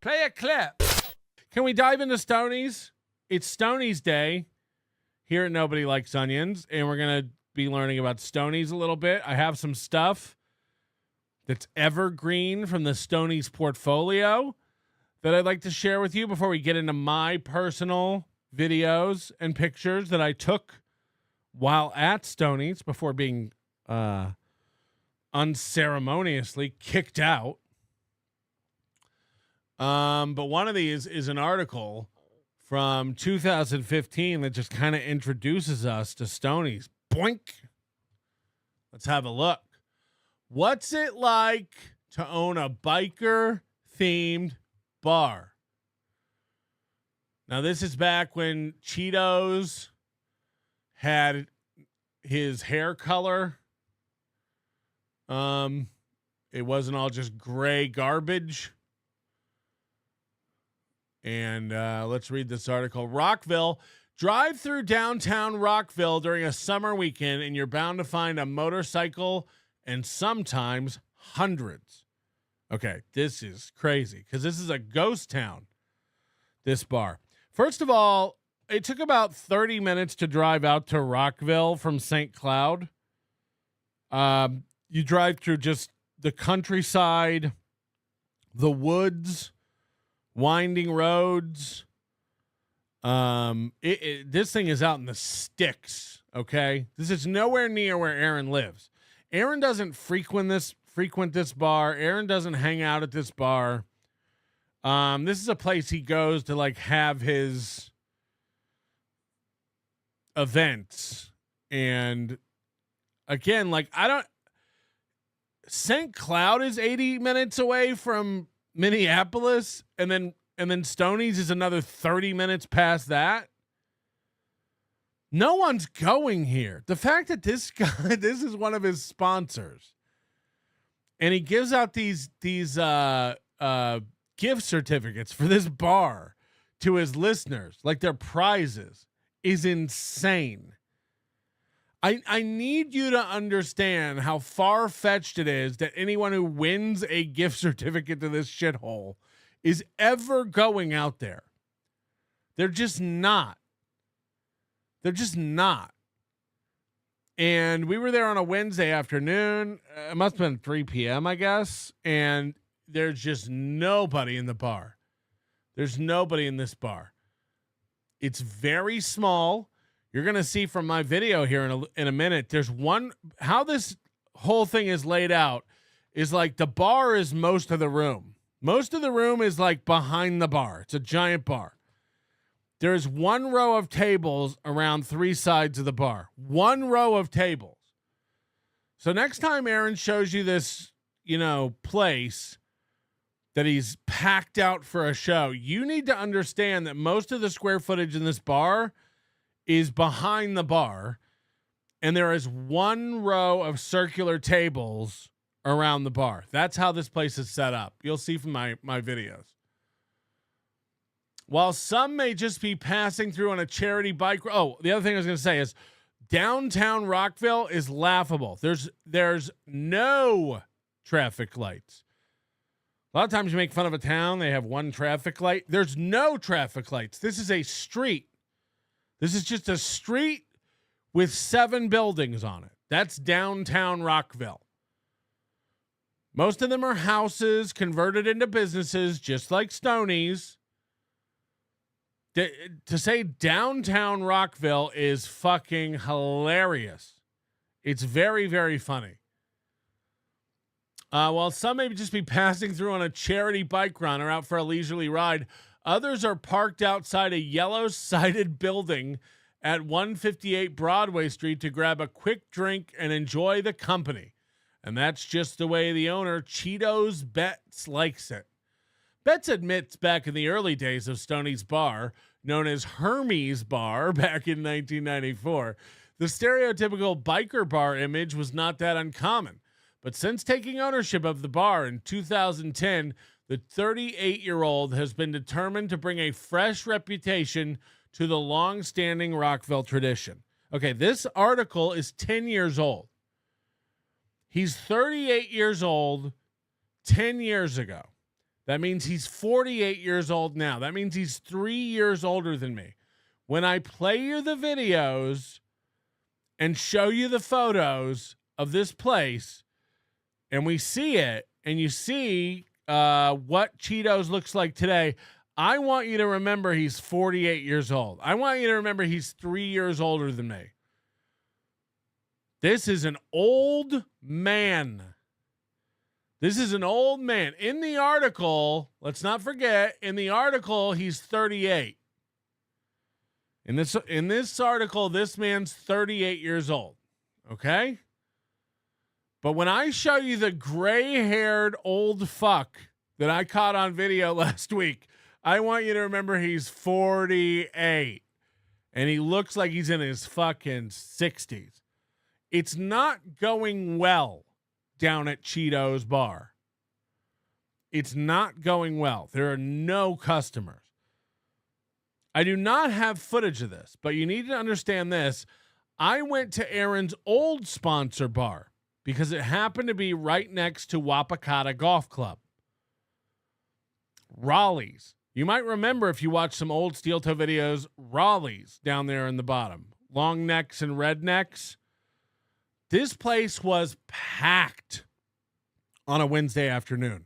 Play a clip. Can we dive into Stoney's? It's Stoney's Day here at Nobody Likes Onions, and we're going to be learning about Stoney's a little bit. I have some stuff that's evergreen from the Stoney's portfolio that I'd like to share with you before we get into my personal videos and pictures that I took while at Stoney's before being unceremoniously kicked out. But one of these is an article from 2015 that just kind of introduces us to Stoney's. Boink. Let's have a look. What's it like to own a biker-themed bar? Now, this is back when Cheetos had his hair color. It wasn't all just gray garbage. And let's read this article. Rockville. Drive through downtown Rockville during a summer weekend, and you're bound to find a motorcycle and sometimes hundreds. Okay, this is crazy because this is a ghost town, this bar. First of all, it took about 30 minutes to drive out to Rockville from St. Cloud. You drive through just the countryside, the woods, winding roads. This thing is out in the sticks. Okay, this is nowhere near where Aaron lives. Aaron doesn't frequent this bar. Aaron doesn't hang out at this bar. This is a place he goes to like have his events. And again, like St. Cloud is 80 minutes away from Minneapolis, and then Stoney's is another 30 minutes past that. No one's going here. The fact that this guy, this is one of his sponsors, and he gives out these gift certificates for this bar to his listeners, like they're prizes, is insane. I need you to understand how far-fetched it is that anyone who wins a gift certificate to this shithole is ever going out there. They're just not. They're just not. And we were there on a Wednesday afternoon. It must have been 3 p.m., I guess. And there's just nobody in the bar. There's nobody in this bar. It's very small. You're going to see from my video here in a minute. There's one, how this whole thing is laid out is like the bar is most of the room. Most of the room is like behind the bar. It's a giant bar. There's one row of tables around 3 sides of the bar. One row of tables. So next time Aaron shows you this, place that he's packed out for a show, you need to understand that most of the square footage in this bar is behind the bar, and there is one row of circular tables around the bar. That's how this place is set up. You'll see from my videos. While some may just be passing through on a charity bike. Oh, the other thing I was going to say is downtown Rockville is laughable. There's no traffic lights. A lot of times you make fun of a town, they have one traffic light. There's no traffic lights. This is a street. This is just a street with 7 buildings on it. That's downtown Rockville. Most of them are houses converted into businesses, just like Stoney's. To say downtown Rockville is fucking hilarious. It's very, very funny. While some may just be passing through on a charity bike run or out for a leisurely ride, others are parked outside a yellow-sided building at 158 Broadway Street to grab a quick drink and enjoy the company. And that's just the way the owner, Cheetos Betts, likes it. Betts admits back in the early days of Stoney's Bar, known as Hermes Bar back in 1994, the stereotypical biker bar image was not that uncommon. But since taking ownership of the bar in 2010, the 38-year-old has been determined to bring a fresh reputation to the long-standing Rockville tradition. Okay, this article is 10 years old. He's 38 years old 10 years ago. That means he's 48 years old now. That means he's 3 years older than me. When I play you the videos and show you the photos of this place and we see it and you see what Cheetos looks like today, I want you to remember he's 48 years old. I want you to remember he's 3 years older than me. This is an old man. This is an old man. In the article, let's not forget, in the article, he's 38. In this article, this man's 38 years old. Okay? But when I show you the gray-haired old fuck that I caught on video last week, I want you to remember he's 48. And he looks like he's in his fucking 60s. It's not going well down at Cheetos Bar. It's not going well. There are no customers. I do not have footage of this, but you need to understand this. I went to Aaron's old sponsor bar because it happened to be right next to Wapakata Golf Club. Raleigh's. You might remember if you watched some old Steel Toe videos, Raleigh's down there in the bottom. Long necks and rednecks. This place was packed on a Wednesday afternoon.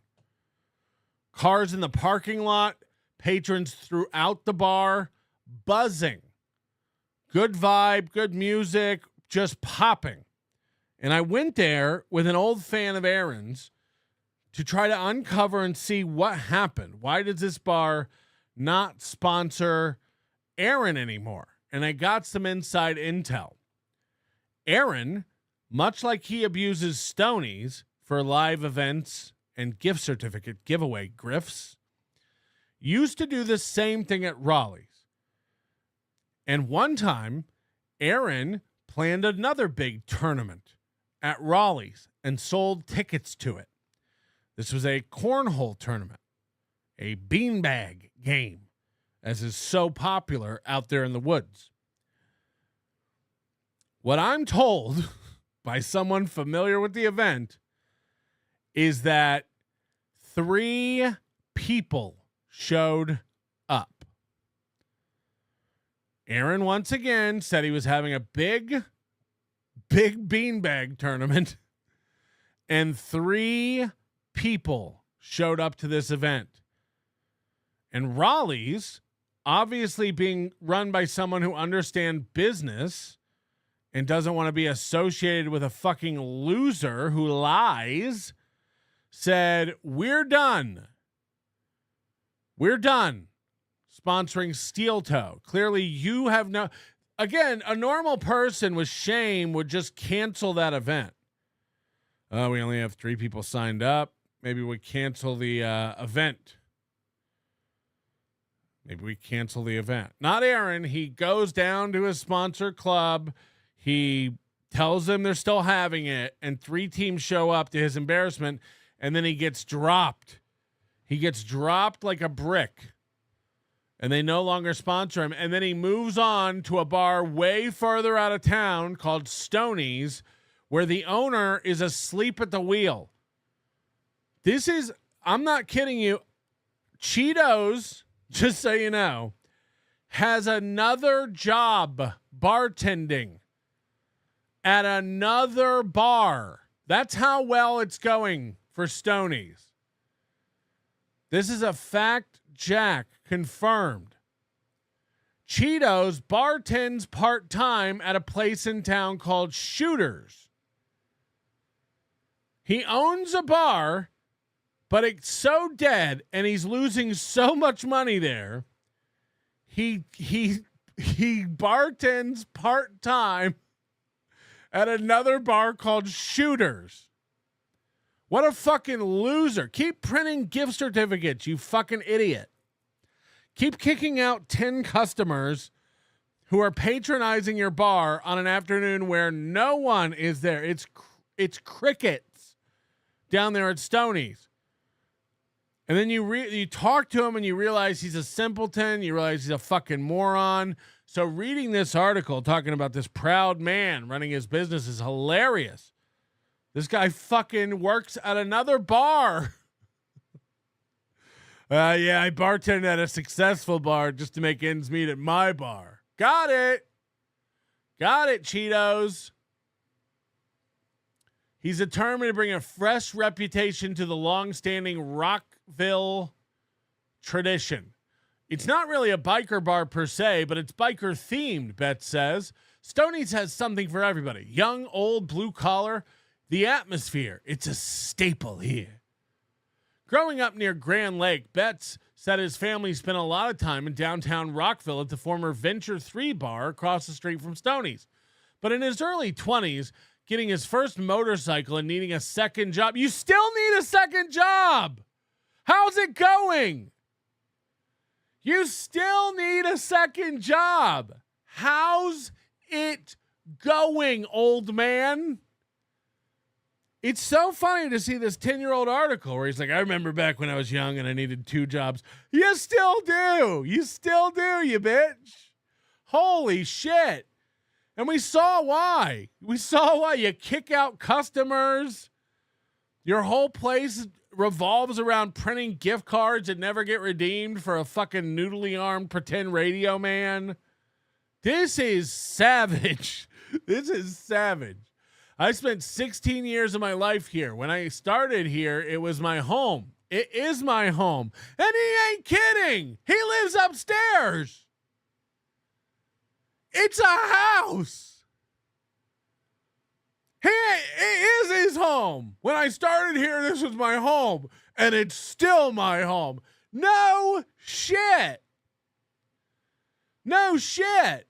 Cars in the parking lot, patrons throughout the bar, buzzing. Good vibe, good music, just popping. And I went there with an old fan of Aaron's to try to uncover and see what happened. Why does this bar not sponsor Aaron anymore? And I got some inside intel. Aaron, much like he abuses Stoney's for live events and gift certificate giveaway grifts, used to do the same thing at Raleigh's. And one time, Aaron planned another big tournament at Raleigh's and sold tickets to it. This was a cornhole tournament, a beanbag game, as is so popular out there in the woods. What I'm told by someone familiar with the event is that 3 people showed up. Aaron once again said he was having a big beanbag tournament, and 3 people showed up to this event. And Raleigh's, obviously being run by someone who understands business and doesn't want to be associated with a fucking loser who lies, said, we're done. We're done sponsoring Steel Toe. Clearly you have no... Again, a normal person with shame would just cancel that event. We only have 3 people signed up. Maybe we cancel the event. Maybe we cancel the event. Not Aaron. He goes down to his sponsor club. He tells them they're still having it, and 3 teams show up to his embarrassment, and then he gets dropped. He gets dropped like a brick, and they no longer sponsor him. And then he moves on to a bar way further out of town called Stoney's, where the owner is asleep at the wheel. This is, I'm not kidding you, Cheetos, just so you know, has another job bartending at another bar. That's how well it's going for Stoney's. This is a fact, Jack, confirmed. Cheetos bartends part-time at a place in town called Shooters. He owns a bar, but it's so dead and he's losing so much money there. He bartends part-time at another bar called Shooters. What a fucking loser. Keep printing gift certificates, you fucking idiot. Keep kicking out 10 customers who are patronizing your bar on an afternoon where no one is there. It's crickets down there at Stoney's. And then you talk to him and you realize he's a simpleton. You realize he's a fucking moron. So reading this article talking about this proud man running his business is hilarious. This guy fucking works at another bar. Yeah, I bartended at a successful bar just to make ends meet at my bar. Got it. Got it, Cheetos. He's determined to bring a fresh reputation to the long-standing Rockville tradition. It's not really a biker bar per se, but it's biker themed, Betts says. Stoney's has something for everybody. Young, old, blue collar. The atmosphere, it's a staple here. Growing up near Grand Lake, Betts said his family spent a lot of time in downtown Rockville at the former Venture 3 bar across the street from Stoney's. But in his early 20s, getting his first motorcycle and needing a second job. You still need a second job. How's it going? You still need a second job. How's it going, old man? It's so funny to see this 10-year-old article where he's like, I remember back when I was young and I needed 2 jobs. You still do. You still do, you bitch. Holy shit. And we saw why. We saw why. You kick out customers. Your whole place revolves around printing gift cards that never get redeemed for a fucking noodly armed pretend radio man. This is savage. This is savage. I spent 16 years of my life here. When I started here, it was my home. It is my home. And he ain't kidding. He lives upstairs. It's a house. It is his home. When I started here, this was my home. And it's still my home. No shit. No shit.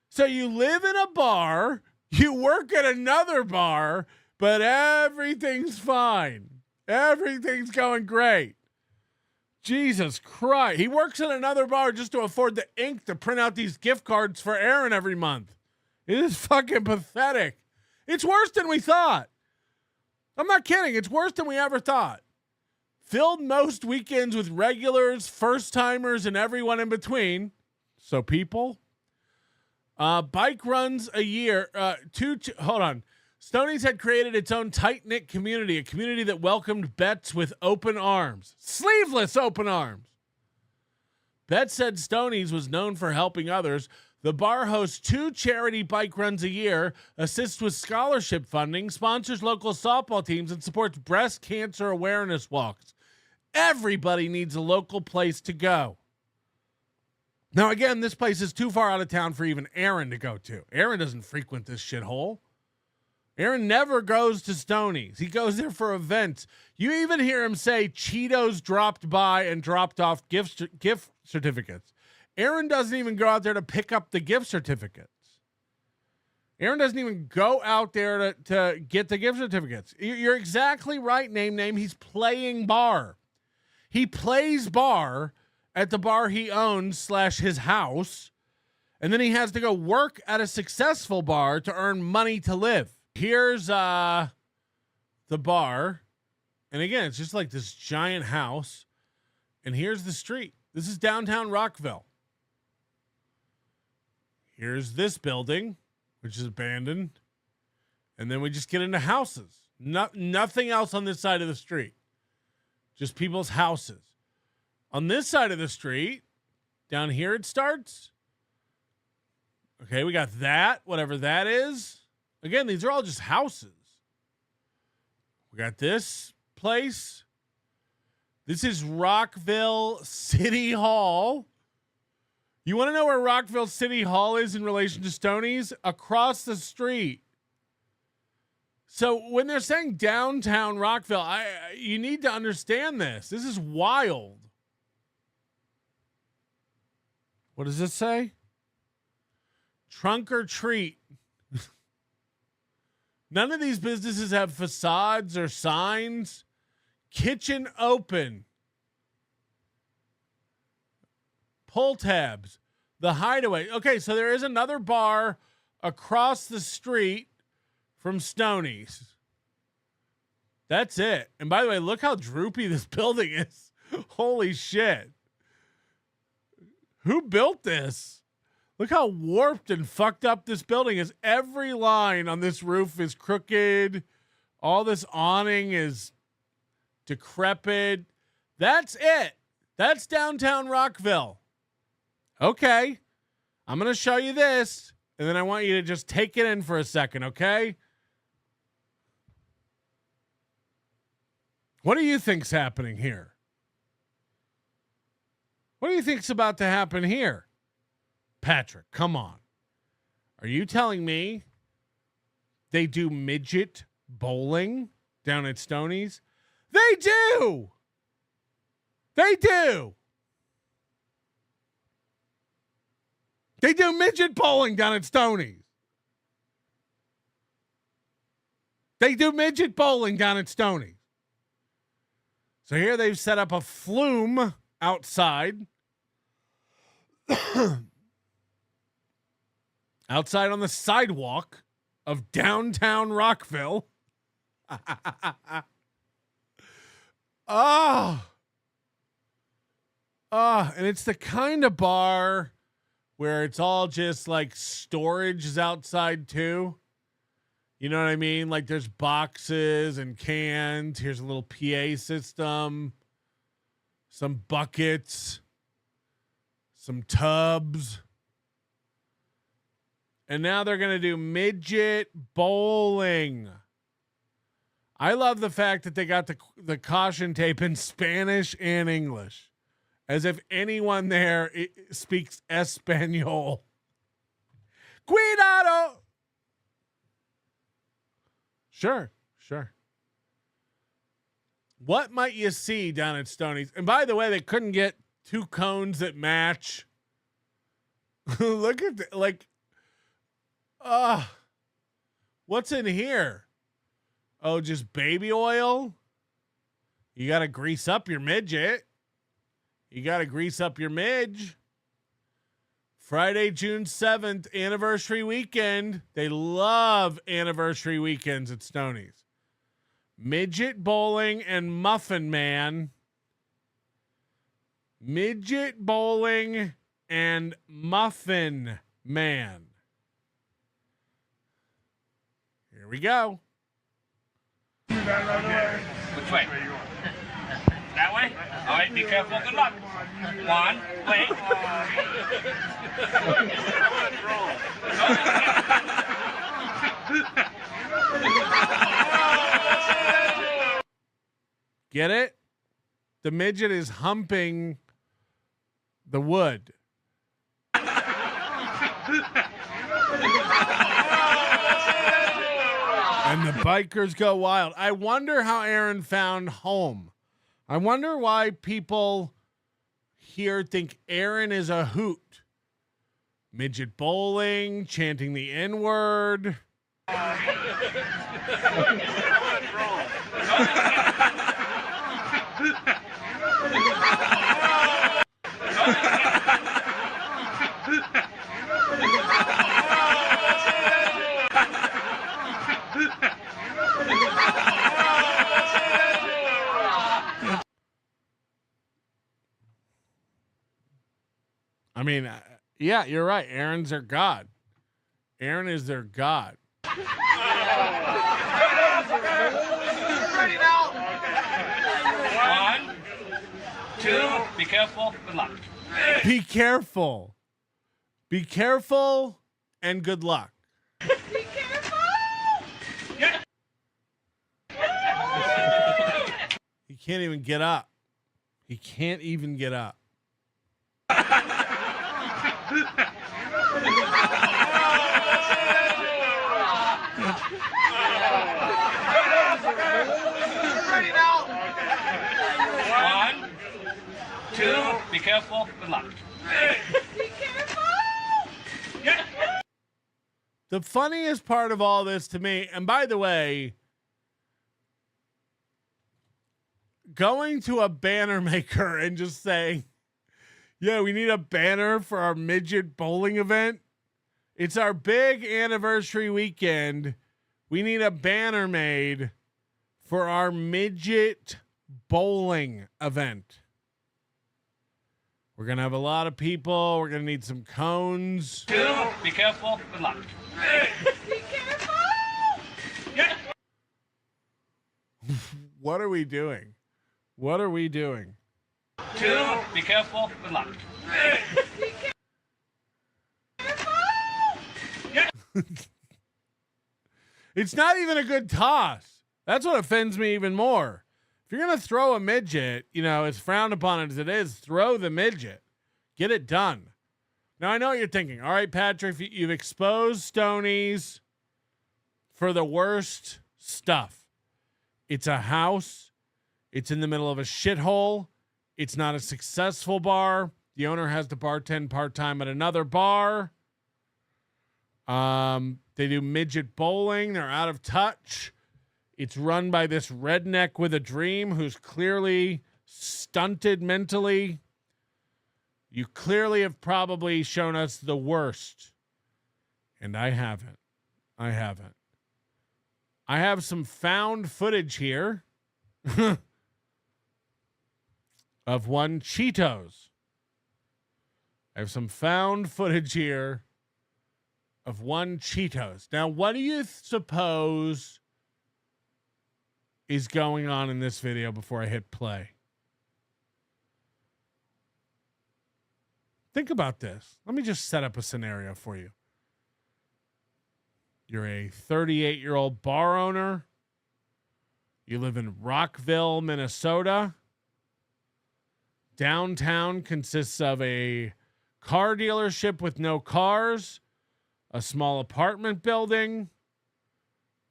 So you live in a bar. You work at another bar, but everything's fine. Everything's going great. Jesus Christ. He works at another bar just to afford the ink to print out these gift cards for Aaron every month. It is fucking pathetic. It's worse than we thought. I'm not kidding. It's worse than we ever thought. Filled most weekends with regulars, first-timers, and everyone in between. So people... bike runs a year. Hold on. Stoney's had created its own tight-knit community, a community that welcomed Betts with open arms. Sleeveless open arms. Betts said Stoney's was known for helping others. The bar hosts 2 charity bike runs a year, assists with scholarship funding, sponsors local softball teams, and supports breast cancer awareness walks. Everybody needs a local place to go. Now, again, this place is too far out of town for even Aaron to go to. Aaron doesn't frequent this shithole. Aaron never goes to Stoney's. He goes there for events. You even hear him say Cheetos dropped by and dropped off gift certificates. Aaron doesn't even go out there to pick up the gift certificates. Aaron doesn't even go out there to get the gift certificates. You're exactly right, name. He's playing bar. He plays bar at the bar he owns / his house, and then he has to go work at a successful bar to earn money to live. Here's the bar, and again, it's just like this giant house, and here's the street. This is downtown Rockville. Here's this building, which is abandoned, and then we just get into houses. Nothing else on this side of the street, just people's houses. On this side of the street, down here it starts. Okay, we got that, whatever that is. Again, these are all just houses. We got this place. This is Rockville City Hall. You want to know where Rockville City Hall is in relation to Stoney's? Across the street. So when they're saying downtown Rockville, you need to understand this. This is wild. What does this say? Trunk or treat. None of these businesses have facades or signs. Kitchen open. Pull tabs. The Hideaway. Okay, so there is another bar across the street from Stoney's. That's it. And by the way, look how droopy this building is. Holy shit. Who built this? Look how warped and fucked up this building is. Every line on this roof is crooked. All this awning is decrepit. That's it. That's downtown Rockville. Okay. I'm going to show you this, and then I want you to just take it in for a second, okay? What do you think's happening here? What do you think's about to happen here? Patrick, come on. Are you telling me they do midget bowling down at Stoney's? They do. They do. They do midget bowling down at Stoney's. They do midget bowling down at Stoney's. So here they've set up a flume outside. Outside on the sidewalk of downtown Rockville. And it's the kind of bar where it's all just like storage is outside too. You know what I mean? Like there's boxes and cans. Here's a little PA system, some buckets, some tubs. And now they're going to do midget bowling. I love the fact that they got the caution tape in Spanish and English, as if anyone there speaks Espanol. Cuidado. Sure. What might you see down at Stoney's? And by the way, they couldn't get two cones that match. Look at that. Like, what's in here? Oh, just baby oil? You got to grease up your midget. You got to grease up your midge. Friday, June 7th, anniversary weekend. They love anniversary weekends at Stoney's. Midget bowling and muffin man. Midget bowling and muffin man. Here we go. Which way? That way? All right, be careful. Good luck. One, wait. Get it? The midget is humping the wood. And the bikers go wild. I wonder how Aaron found home. I wonder why people here think Aaron is a hoot. Midget bowling, chanting the N-word. I mean, yeah, you're right. Aaron's their god. Aaron is their god. Ready now. One, two, be careful. Good luck. Be careful. Be careful and good luck. Be careful. Yeah. He can't even get up. He can't even get up. Ready now. One, two, be careful. Good luck. Be careful. Yeah. The funniest part of all this to me, and by the way, going to a banner maker and just saying, yeah, we need a banner for our midget bowling event. It's our big anniversary weekend. We need a banner made for our midget bowling event. We're going to have a lot of people. We're going to need some cones. Two, be careful. Good luck. Be careful. Yeah. What are we doing? What are we doing? 2. Be careful. Good luck. It's not even a good toss. That's what offends me even more. If you're going to throw a midget, you know, as frowned upon as it is, throw the midget. Get it done. Now, I know what you're thinking. All right, Patrick, you've exposed Stoney's for the worst stuff. It's a house. It's in the middle of a shithole. It's not a successful bar. The owner has to bartend part-time at another bar. They do midget bowling. They're out of touch. It's run by this redneck with a dream who's clearly stunted mentally. You clearly have probably shown us the worst. And I haven't. I have some found footage here of one Cheetos. I have some found footage here of one Cheetos. Now, what do you suppose is going on in this video before I hit play? Think about this. Let me just set up a scenario for you. You're a 38-year-old bar owner. You live in Rockville, Minnesota. Downtown consists of a car dealership with no cars, a small apartment building,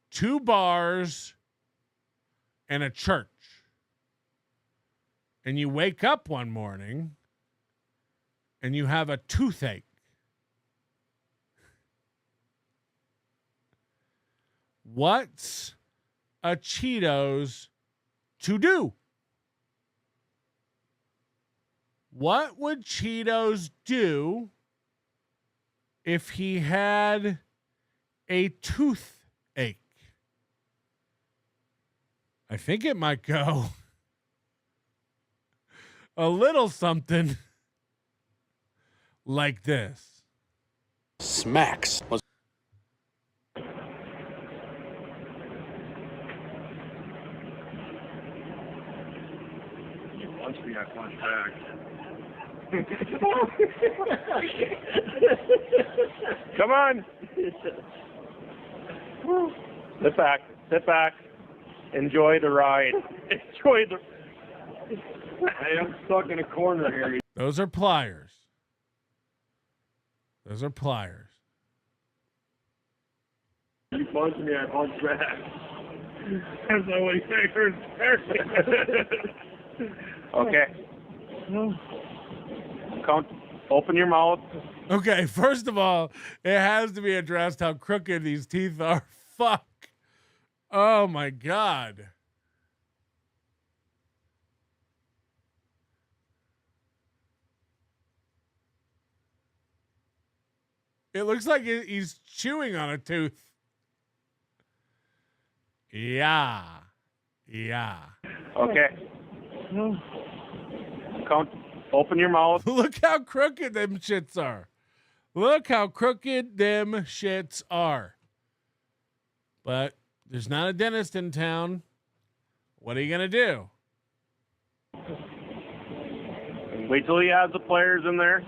2 bars, and a church. And you wake up one morning and you have a toothache. What's a Cheetos to do? What would Cheetos do if he had a toothache? I think it might go a little something like this. Smacks. Punch me, I punch back. Come on. Sit back. Sit back. Enjoy the ride. Enjoy the. Hey, I'm stuck in a corner here. Those are pliers. Those are pliers. You punch me, I punch back. That's not what he figures. Okay. Count. Open your mouth. Okay, first of all, it has to be addressed how crooked these teeth are. Fuck. Oh my God. It looks like he's chewing on a tooth. Yeah. Yeah. Okay. Count. Open your mouth. Look how crooked them shits are. Look how crooked them shits are. But there's not a dentist in town. What are you going to do? Wait till he has the players in there.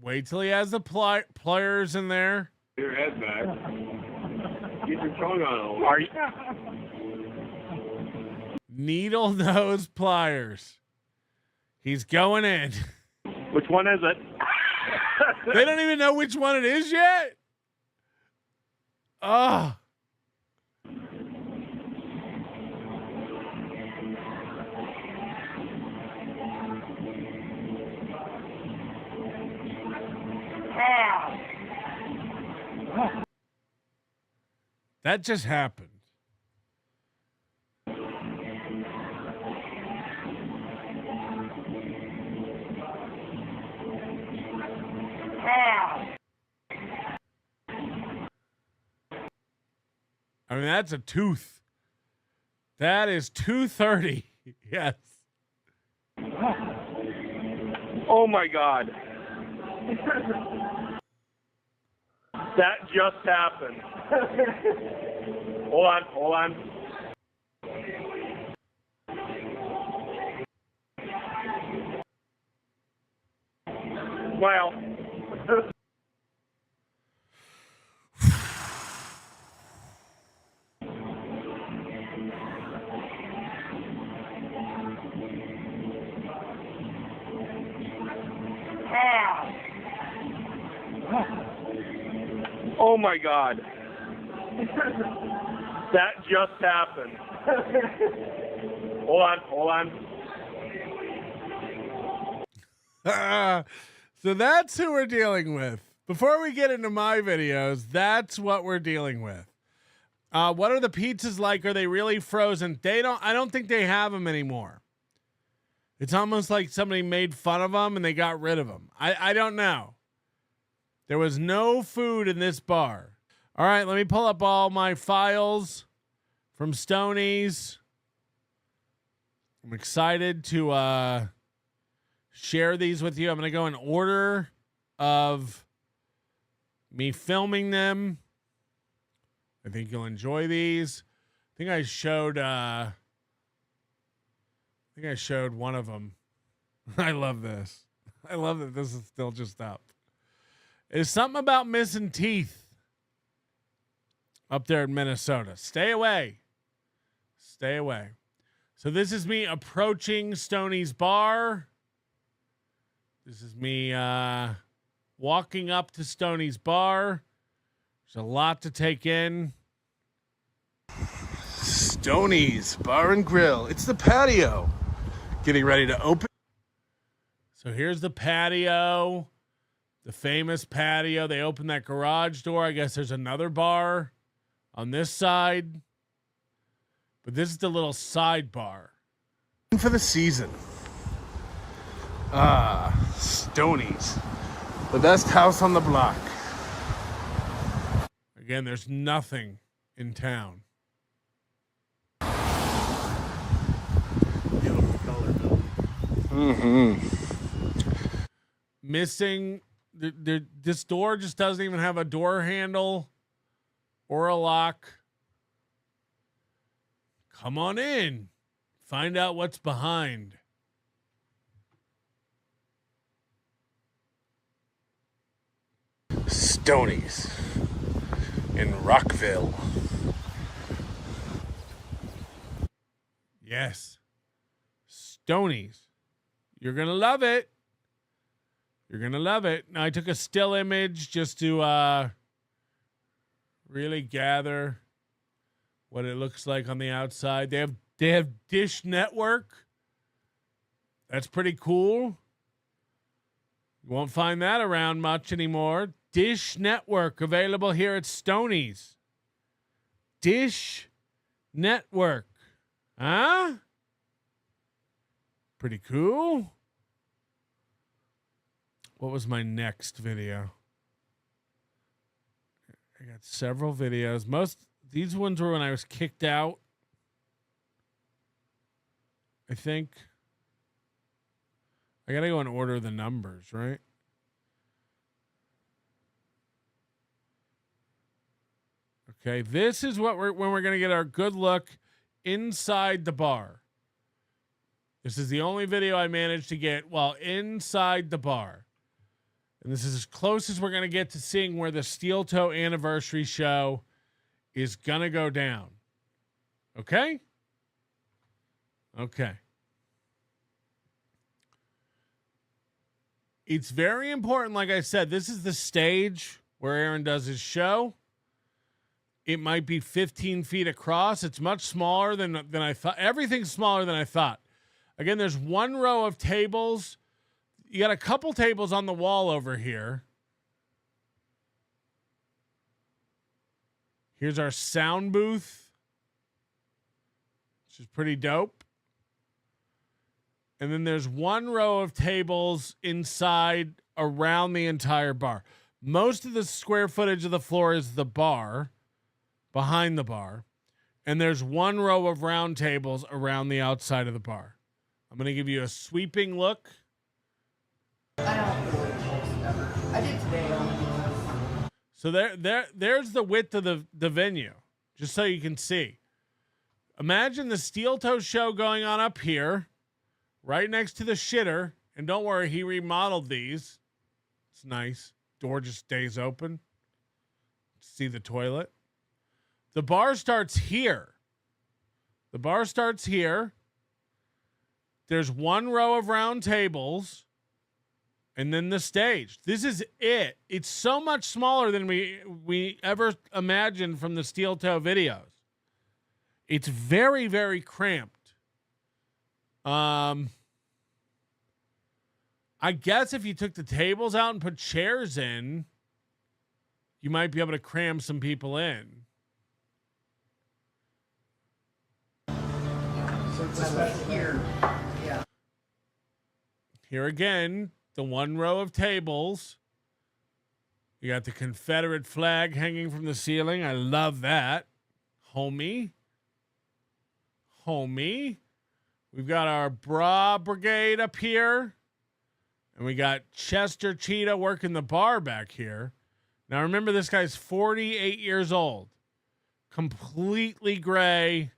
Wait till he has the pliers in there. Get your head back. Get your tongue on. Are you? Needle nose pliers. He's going in. Which one is it? They don't even know which one it is yet. Oh. That just happened. I mean, that's a tooth. That is 230. Yes. Oh my God. That just happened. Hold on, hold on. Smile. Oh my God. That just happened. Hold on. So that's who we're dealing with. Before we get into my videos, that's what we're dealing with. What are the pizzas like? Are they really frozen? I don't think they have them anymore. It's almost like somebody made fun of them and they got rid of them. I don't know. There was no food in this bar. All right, let me pull up all my files from Stoney's. I'm excited to share these with you. I'm going to go in order of me filming them. I think you'll enjoy these. I think I showed one of them. I love this. I love that this is still just up. It's something about missing teeth up there in Minnesota. Stay away. Stay away. So this is me approaching Stoney's bar. This is me walking up to Stoney's bar. There's a lot to take in. Stoney's Bar and Grill. It's the patio. Getting ready to open. So here's the patio. The famous patio. They opened that garage door. I guess there's another bar on this side. But this is the little side bar. For the season. Stoney's. The best house on the block. Again, there's nothing in town. Missing. This door just doesn't even have a door handle or a lock. Come on in. Find out what's behind. Stoney's in Rockville. Yes. Stoney's. You're going to love it. You're going to love it. Now, I took a still image just to really gather what it looks like on the outside. They have Dish Network. That's pretty cool. You won't find that around much anymore. Dish Network available here at Stoney's. Dish Network. Huh? Pretty cool. What was my next video? I got several videos. These ones were when I was kicked out. I think. I got to go and order the numbers, right? Okay, this is when we're going to get our good look inside the bar. This is the only video I managed to get while inside the bar. And this is as close as we're going to get to seeing where the Steel Toe anniversary show is going to go down. Okay? Okay. It's very important, like I said, this is the stage where Aaron does his show. It might be 15 feet across. It's much smaller than I thought. Everything's smaller than I thought. Again, there's one row of tables. You got a couple tables on the wall over here. Here's our sound booth, which is pretty dope. And then there's one row of tables inside around the entire bar. Most of the square footage of the floor is the bar, behind the bar. And there's one row of round tables around the outside of the bar. I'm going to give you a sweeping look. I did today. So there's the width of the venue, just so you can see. Imagine the Steel Toe show going on up here, right next to the shitter. And don't worry, he remodeled these. It's nice. Door just stays open. See the toilet. The bar starts here. The bar starts here. There's one row of round tables. And then the stage. This is it. It's so much smaller than we ever imagined from the Steel Toe videos. It's very, very cramped. I guess if you took the tables out and put chairs in, you might be able to cram some people in. So it's here. Yeah. Here again, the one row of tables. You got the Confederate flag hanging from the ceiling. I love that. Homie. We've got our bra brigade up here. And we got Chester Cheetah working the bar back here. Now remember, this guy's 48 years old. Completely gray.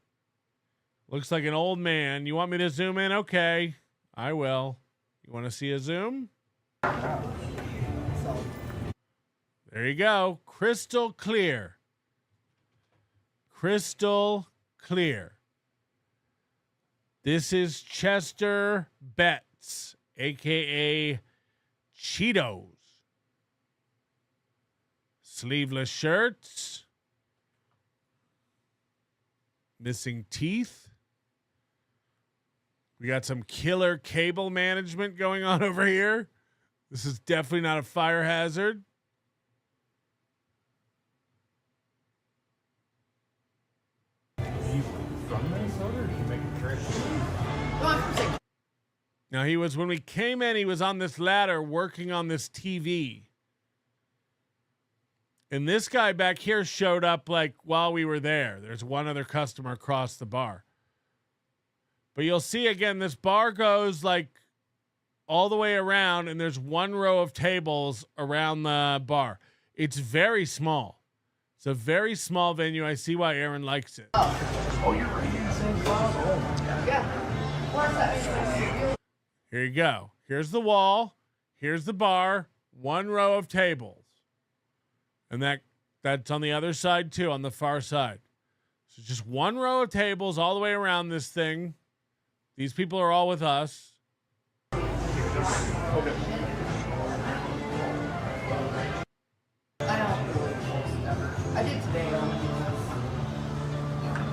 Looks like an old man. You want me to zoom in? Okay, I will. You want to see a zoom? There you go. Crystal clear. Crystal clear. This is Chester Betts, a.k.a. Cheetos. Sleeveless shirts. Missing teeth. We got some killer cable management going on over here. This is definitely not a fire hazard. From Minnesota, or did you make a trip? Now, when we came in, he was on this ladder working on this TV. And this guy back here showed up like while we were there. There's one other customer across the bar. But you'll see again, this bar goes like all the way around, and there's one row of tables around the bar. It's very small. It's a very small venue. I see why Aaron likes it. Oh, you're right in the same class? Oh, Yeah. Here you go. Here's the wall. Here's the bar. One row of tables. And that's on the other side too, on the far side. So just one row of tables all the way around this thing. These people are all with us. I did today.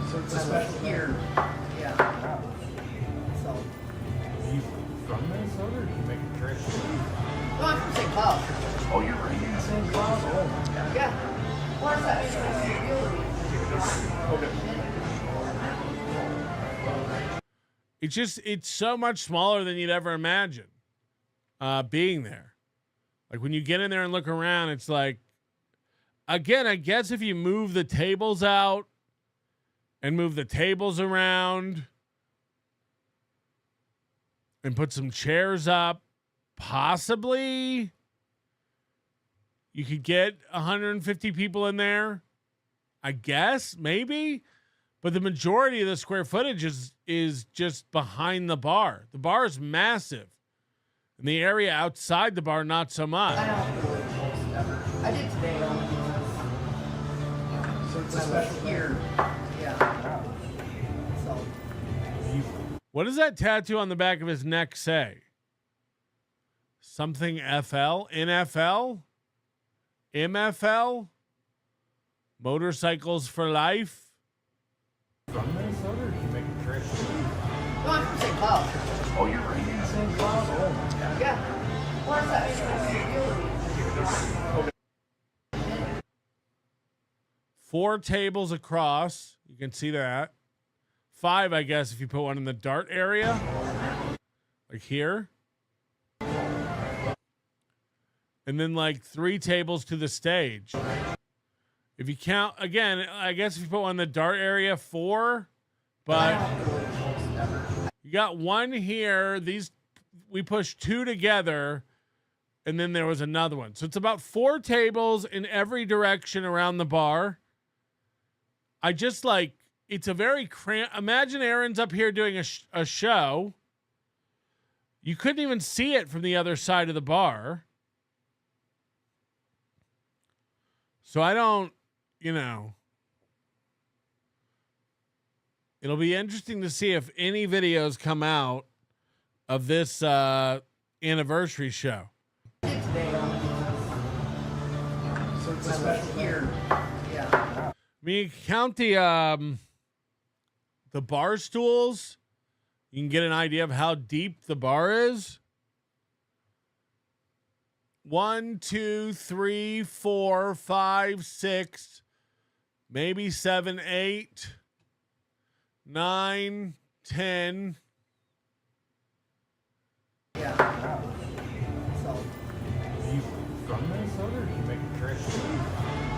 So it's here. Yeah. So. you from Minnesota, or did you make a trip? No, I'm from St. Paul. Oh, you're right in the same class? Oh, Yeah. What's It's so much smaller than you'd ever imagine being there. Like when you get in there and look around, it's like, again, I guess if you move the tables out and move the tables around and put some chairs up, possibly you could get 150 people in there. I guess, maybe. But the majority of the square footage is just behind the bar. The bar is massive. And the area outside the bar, not so much. I did today. So it's here. Yeah. So. What does that tattoo on the back of his neck say? Something FL? NFL? MFL? Motorcycles for life? from Minnesota, or did you make a trip? No, I'm from St. Paul. Oh, you're right in the same class? Oh, Yeah. What's that? Four tables across. You can see that. 5, I guess, if you put one in the dart area. Like here. And then like 3 tables to the stage. If you count, again, I guess if you put one in the dart area, 4. But you got 1 here. We pushed 2 together. And then there was another one. So it's about 4 tables in every direction around the bar. I just like, it's a very imagine Aaron's up here doing a show. You couldn't even see it from the other side of the bar. So I don't, you know, it'll be interesting to see if any videos come out of this anniversary show. I did today. So it's a special year. Yeah. I mean, you count the bar stools, you can get an idea of how deep the bar is. 1, 2, 3, 4, 5, 6, maybe 7, 8, 9, 10. Yeah. So. Are you from Minnesota or did you make a trip?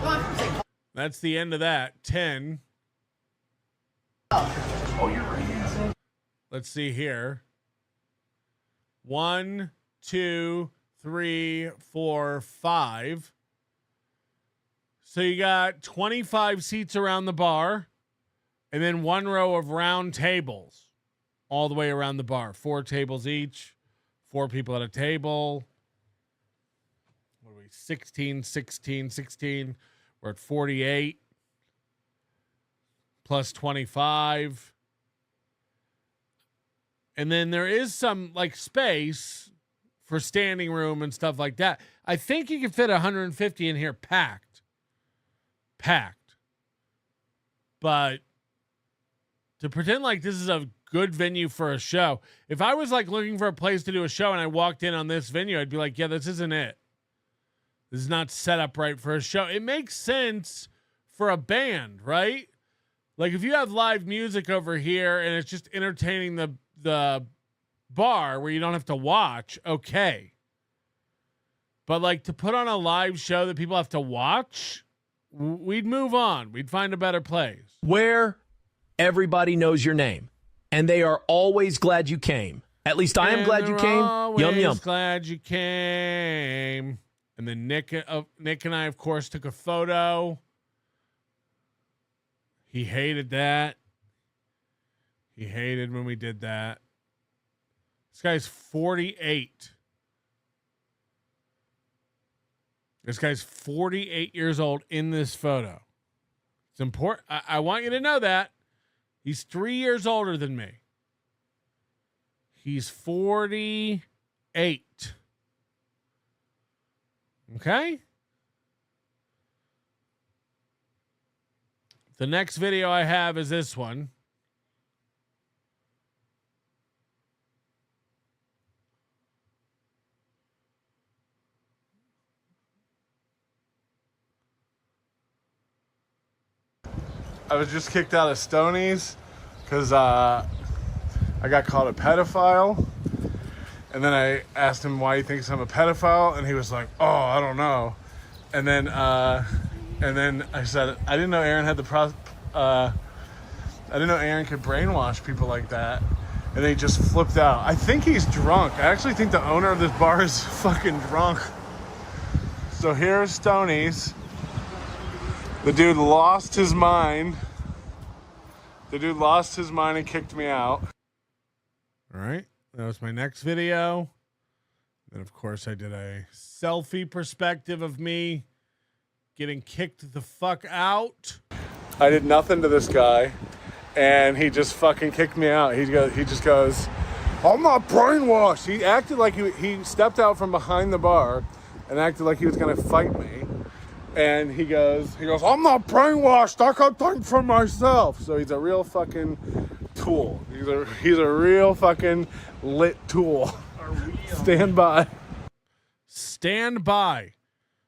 No, I'm from St. Paul. That's the end of that. 10. Oh, you're right. Let's see here. 1, 2, 3, 4, 5. So you got 25 seats around the bar, and then 1 row of round tables all the way around the bar. 4 tables each, 4 people at a table. What are we? 16, 16, 16. We're at 48 plus 25. And then there is some like space for standing room and stuff like that. I think you can fit 150 in here packed. But to pretend like this is a good venue for a show, if I was like looking for a place to do a show and I walked in on this venue, I'd be like, yeah, this isn't it. This is not set up right for a show. It makes sense for a band, right? Like if you have live music over here and it's just entertaining the bar where you don't have to watch, okay. But like to put on a live show that people have to watch, we'd move on. We'd find a better place. Where everybody knows your name, and they are always glad you came. At least I am glad you came. Yum, yum. Glad you came. And then Nick and I, of course, took a photo. He hated that. He hated when we did that. This guy's 48. This guy's 48 years old in this photo. It's important. I want you to know that. He's 3 years older than me. He's 48. Okay? The next video I have is this one. I was just kicked out of Stoney's because I got called a pedophile. And then I asked him why he thinks I'm a pedophile, and he was like, "Oh, I don't know." And then I said, "I didn't know Aaron had I didn't know Aaron could brainwash people like that." And then he just flipped out. I think he's drunk. I actually think the owner of this bar is fucking drunk. So here's Stoney's. The dude lost his mind. And kicked me out. All right. That was my next video. Then, of course, I did a selfie perspective of me getting kicked the fuck out. I did nothing to this guy, and he just fucking kicked me out. He just goes, "I'm not brainwashed." He acted like he stepped out from behind the bar and acted like he was going to fight me. And he goes, "I'm not brainwashed. I can think for myself." So he's a real fucking tool. He's a real fucking lit tool. Stand by.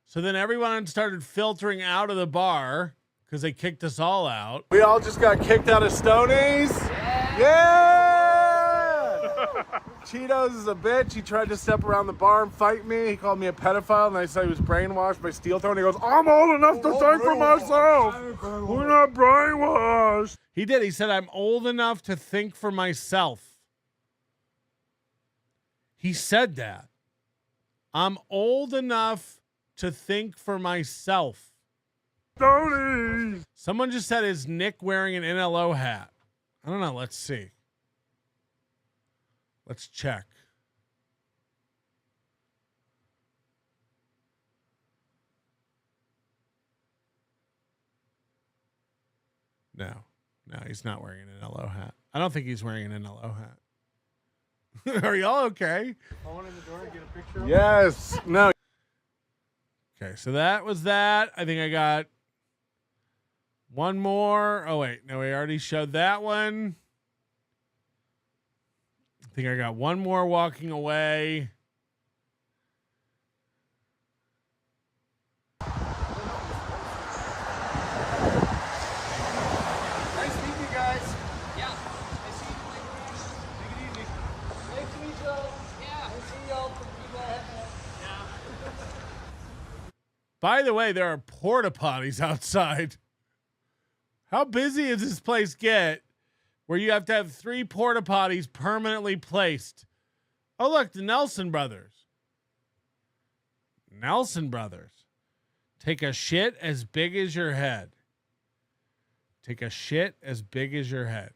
So then everyone started filtering out of the bar because they kicked us all out. We all just got kicked out of Stoney's. Yeah! Cheetos is a bitch. He tried to step around the bar and fight me. He called me a pedophile, and I said he was brainwashed by Steel Tone. He goes, "I'm old enough to think for myself. We're not brainwashed." He did. He said, "I'm old enough to think for myself." He said that. I'm old enough to think for myself. Stoney! Someone just said, "Is Nick wearing an NLO hat?" I don't know. Let's see. Let's check. No, he's not wearing an NLO hat. I don't think he's wearing an NLO hat. Are y'all okay? Yes. No. Okay, so that was that. I think I got one more. Oh, wait. No, we already showed that one. I think I got one more walking away. Nice meeting you guys. Yeah. Nice seeing you later. Take it easy. Nice to meet y'all. Yeah. Nice seeing y'all. By the way, there are porta potties outside. How busy does this place get where you have to have 3 porta potties permanently placed? Oh, look, the Nelson brothers. Nelson brothers. Take a shit as big as your head. Take a shit as big as your head.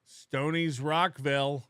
Stoney's Rockville.